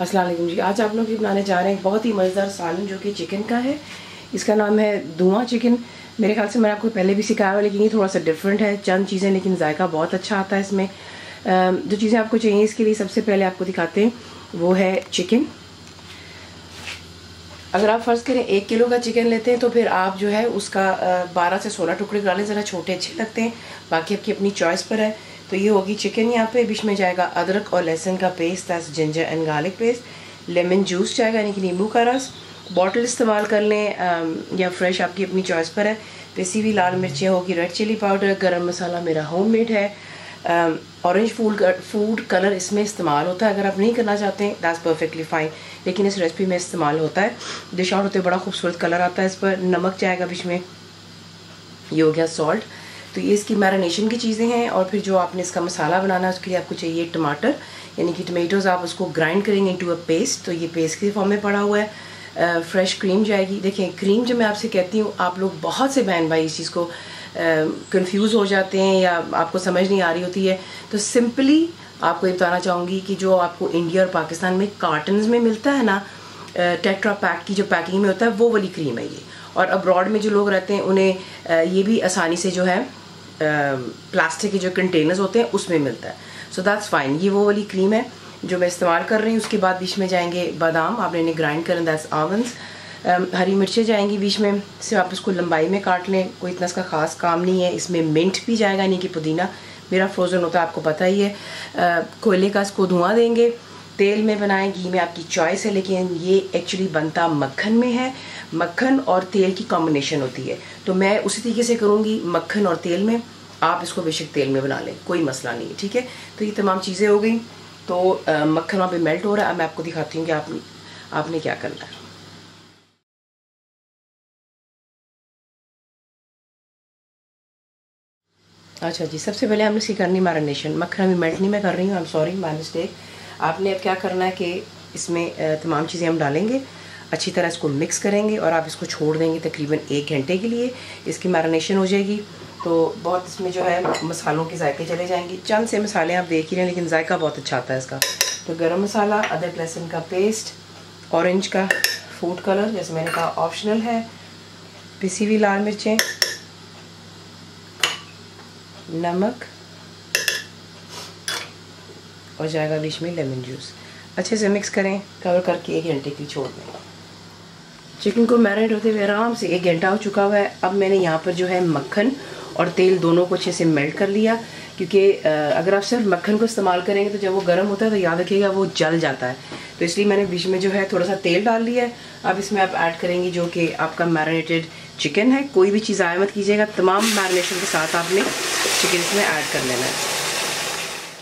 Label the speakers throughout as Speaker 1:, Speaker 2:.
Speaker 1: अस्सलाम वालेकुम जी। आज आप लोग भी बनाने जा रहे हैं बहुत ही मज़ेदार सालन जो कि चिकन का है। इसका नाम है धुआं चिकन। मेरे ख्याल से मैंने आपको पहले भी सिखाया हुआ, लेकिन ये थोड़ा सा डिफरेंट है चंद चीज़ें, लेकिन जायका बहुत अच्छा आता है इसमें। जो चीज़ें आपको चाहिए इसके लिए सबसे पहले आपको दिखाते हैं वो है चिकन। अगर आप फ़र्ज़ करें 1 किलो का चिकन लेते हैं तो फिर आप जो है उसका 12 से 16 टुकड़े डालें। ज़रा छोटे अच्छे लगते हैं, बाकी आपकी अपनी चॉइस पर है। तो ये होगी चिकन। यहाँ पे बीच में जाएगा अदरक और लहसुन का paste, that's ginger and garlic paste. Lemon juice जाएगा यानी कि नींबू का रस। बॉटल इस्तेमाल कर लें या फ्रेश, आपकी अपनी चॉइस पर है। पिसी हुई लाल मिर्चें होगी, रेड चिली पाउडर, गरम मसाला मेरा होममेड है। ऑरेंज फूड कलर इसमें इस्तेमाल होता है। अगर आप नहीं करना चाहते हैं दैट्स परफेक्टली फाइन, लेकिन इस रेसिपी में इस्तेमाल होता है। डिश आउट होते बड़ा खूबसूरत कलर आता है इस पर। नमक जाएगा बीच में, ये हो गया सॉल्ट। तो ये इसकी मैरिनेशन की चीज़ें हैं। और फिर जो आपने इसका मसाला बनाना है उसके लिए आपको चाहिए टमाटर, यानी कि टमेटोज़ आप उसको ग्राइंड करेंगे इनटू अ पेस्ट। तो ये पेस्ट के फॉर्म में पड़ा हुआ है। फ्रेश क्रीम जाएगी। देखें, क्रीम जो मैं आपसे कहती हूँ, आप लोग बहुत से बहन भाई इस चीज़ को कंफ्यूज हो जाते हैं या आपको समझ नहीं आ रही होती है। तो सिंपली आपको ये बताना चाहूँगी कि जो आपको इंडिया और पाकिस्तान में कार्टन्स में मिलता है ना, टेट्रा पैक की जो पैकिंग में होता है, वो वाली क्रीम है ये। और अब्रॉड में जो लोग रहते हैं उन्हें ये भी आसानी से जो है प्लास्टिक के जो कंटेनर्स होते हैं उसमें मिलता है। So that's fine. ये वो वाली क्रीम है जो मैं इस्तेमाल कर रही हूँ। उसके बाद बीच में जाएंगे बादाम, आपने इन्हें ग्राइंड करें, दैट्स आमंड्स। हरी मिर्चें जाएंगी बीच में से, आप इसको लंबाई में काट लें, कोई इतना इसका खास काम नहीं है। इसमें मिंट भी जाएगा, यानी कि पुदीना मेरा फ्रोज़न होता है, आपको पता ही है। कोयले का इसको धुआं देंगे। तेल में बनाएं, घी में आपकी चॉइस है, लेकिन ये एक्चुअली बनता मक्खन में है। मक्खन और तेल की कॉम्बिनेशन होती है, तो मैं उसी तरीके से करूँगी मक्खन और तेल में। आप इसको बेशक तेल में बना लें, कोई मसला नहीं है, ठीक है। तो ये तमाम चीज़ें हो गई। तो मक्खन वहाँ पे मेल्ट हो रहा है। अब मैं आपको दिखाती हूँ कि आपने क्या करना है। अच्छा जी, सबसे पहले हमने इसकी करनी मैरिनेशन। मक्खन अभी मेल्ट नहीं मैं कर रही हूँ, I am sorry, my mistake. आपने अब क्या करना है कि इसमें तमाम चीज़ें हम डालेंगे, अच्छी तरह इसको मिक्स करेंगे और आप इसको छोड़ देंगे तकरीबन 1 घंटे के लिए। इसकी मैरिनेशन हो जाएगी। तो बहुत इसमें जो है मसालों के जायके चले जाएंगे। चंद से मसाले आप देख ही रहे हैं, लेकिन जायका बहुत अच्छा आता है इसका। तो गरम मसाला, अदरक लहसुन का पेस्ट, ऑरेंज का फूड कलर जैसे मैंने कहा ऑप्शनल है, पिसी हुई लाल मिर्चें, नमक और जाएगा बीच में लेमन जूस। अच्छे से मिक्स करें, कवर करके 1 घंटे के लिए छोड़ दें। चिकन को मैरिनेट होते हुए आराम से 1 घंटा हो चुका हुआ है। अब मैंने यहाँ पर जो है मक्खन और तेल दोनों को अच्छे से मेल्ट कर लिया, क्योंकि अगर आप सिर्फ मक्खन को इस्तेमाल करेंगे तो जब वो गर्म होता है तो याद रखिएगा वो जल जाता है। तो इसलिए मैंने बीच में जो है थोड़ा सा तेल डाल लिया है। अब इसमें आप ऐड करेंगे जो कि आपका मैरिनेटेड चिकन है। कोई भी चीज़ आया मत कीजिएगा, तमाम मैरिनेशन के साथ आपने चिकन इसमें ऐड कर लेना है।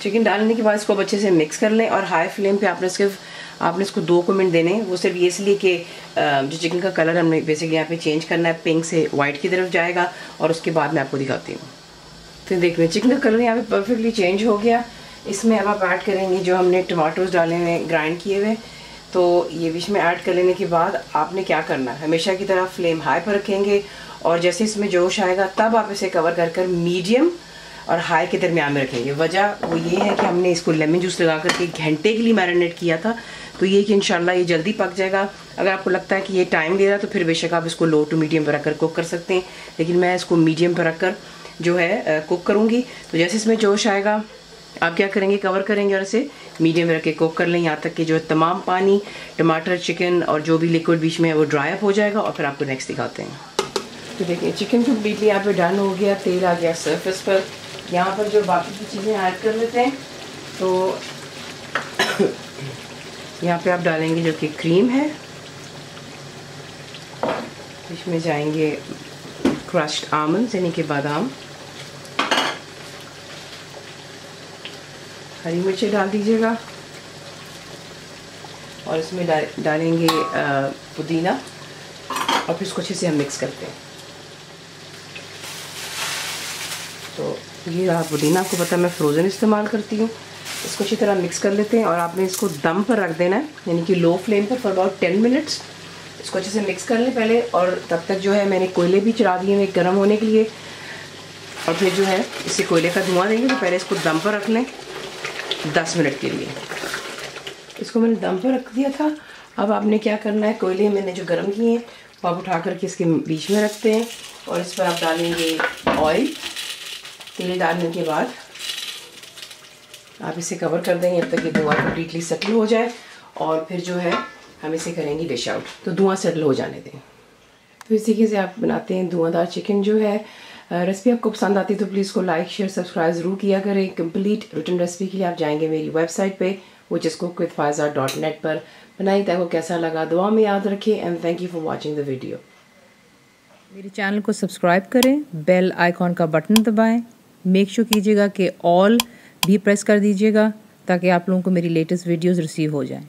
Speaker 1: चिकन डालने के बाद इसको अच्छे से मिक्स कर लें और हाई फ्लेम पे आपने इसको 2 मिनट देने हैं। वो सिर्फ ये इसलिए कि जो चिकन का कलर हमने बेसिकली यहाँ पे चेंज करना है, पिंक से वाइट की तरफ जाएगा। और उसके बाद मैं आपको दिखाती हूँ। फिर देख लें चिकन का कलर यहाँ पे परफेक्टली चेंज हो गया। इसमें अब आप ऐड करेंगे जो हमने टमाटोज डाले हुए ग्राइंड किए हुए। तो ये बीच में ऐड कर लेने के बाद आपने क्या करना है, हमेशा की तरह फ्लेम हाई पर रखेंगे और जैसे इसमें जोश आएगा तब आप इसे कवर कर मीडियम और हाई के दरमियान में रखेंगे। वजह वो ये है कि हमने इसको लेमन जूस लगा करके 1 घंटे के लिए मैरिनेट किया था, तो ये कि इंशाल्लाह ये जल्दी पक जाएगा। अगर आपको लगता है कि ये टाइम ले रहा है तो फिर बेशक आप इसको लो टू मीडियम पर रखकर कुक कर सकते हैं, लेकिन मैं इसको मीडियम पर रखकर जो है कुक करूँगी। तो जैसे इसमें जोश आएगा आप क्या करेंगे, कवर करेंगे और इसे मीडियम में रख के कुक कर लें, यहाँ तक कि जो है तमाम पानी, टमाटर, चिकन और जो भी लिक्विड बीच में है वो ड्राई अप हो जाएगा। और फिर आपको नेक्स्ट दिखाते हैं। तो देखिए चिकन कम्प्लीटली यहाँ पे डन हो गया, तेल आ गया सरफेस पर। यहाँ पर जो बाकी की चीज़ें ऐड कर लेते हैं। तो यहाँ पे आप डालेंगे जो कि क्रीम है, इसमें जाएंगे क्रश्ड आमंड्स यानी कि बादाम, हरी मिर्चें डाल दीजिएगा और इसमें डालेंगे पुदीना और फिर इसको अच्छे से हम मिक्स करते हैं। तो ये रहा पुदीना, आपको पता है मैं फ्रोज़न इस्तेमाल करती हूँ। इसको अच्छी तरह मिक्स कर लेते हैं और आपने इसको दम पर रख देना है, यानी कि लो फ्लेम पर फॉर अबाउट 10 मिनट्स। इसको अच्छे से मिक्स कर लें पहले, और तब तक जो है मैंने कोयले भी चढ़ा दिए हैं गर्म होने के लिए। और फिर जो है इसे कोयले का धुआं देंगे। तो पहले इसको दम पर रख लें 10 मिनट के लिए। इसको मैंने दम पर रख दिया था। अब आपने क्या करना है, कोयले मैंने जो गर्म किए हैं वो आप उठा करके इसके बीच में रखते हैं और इस पर आप डालेंगे ऑयल। तेल डालने के बाद आप इसे कवर कर देंगे जब तक कि धुआं कम्प्लीटली सेटल हो जाए, और फिर जो है हम इसे करेंगे डिश आउट। तो धुआं सेटल हो जाने दें। तो इस तरीके से आप बनाते हैं धुआंधार चिकन जो है। रेसिपी आपको पसंद आती है तो प्लीज़ को लाइक शेयर सब्सक्राइब ज़रूर किया करें। कंप्लीट रिटन रेसिपी के लिए आप जाएंगे मेरी वेबसाइट पे which is cookwithfaiza.net पर। बनाई आपको कैसा लगा दुआ में याद रखें, and thank you for watching the video.
Speaker 2: मेरे चैनल को सब्सक्राइब करें, बेल आइकॉन का बटन दबाएं, मेक श्योर कीजिएगा कि ऑल भी प्रेस कर दीजिएगा ताकि आप लोगों को मेरी लेटेस्ट वीडियोस रिसीव हो जाएं।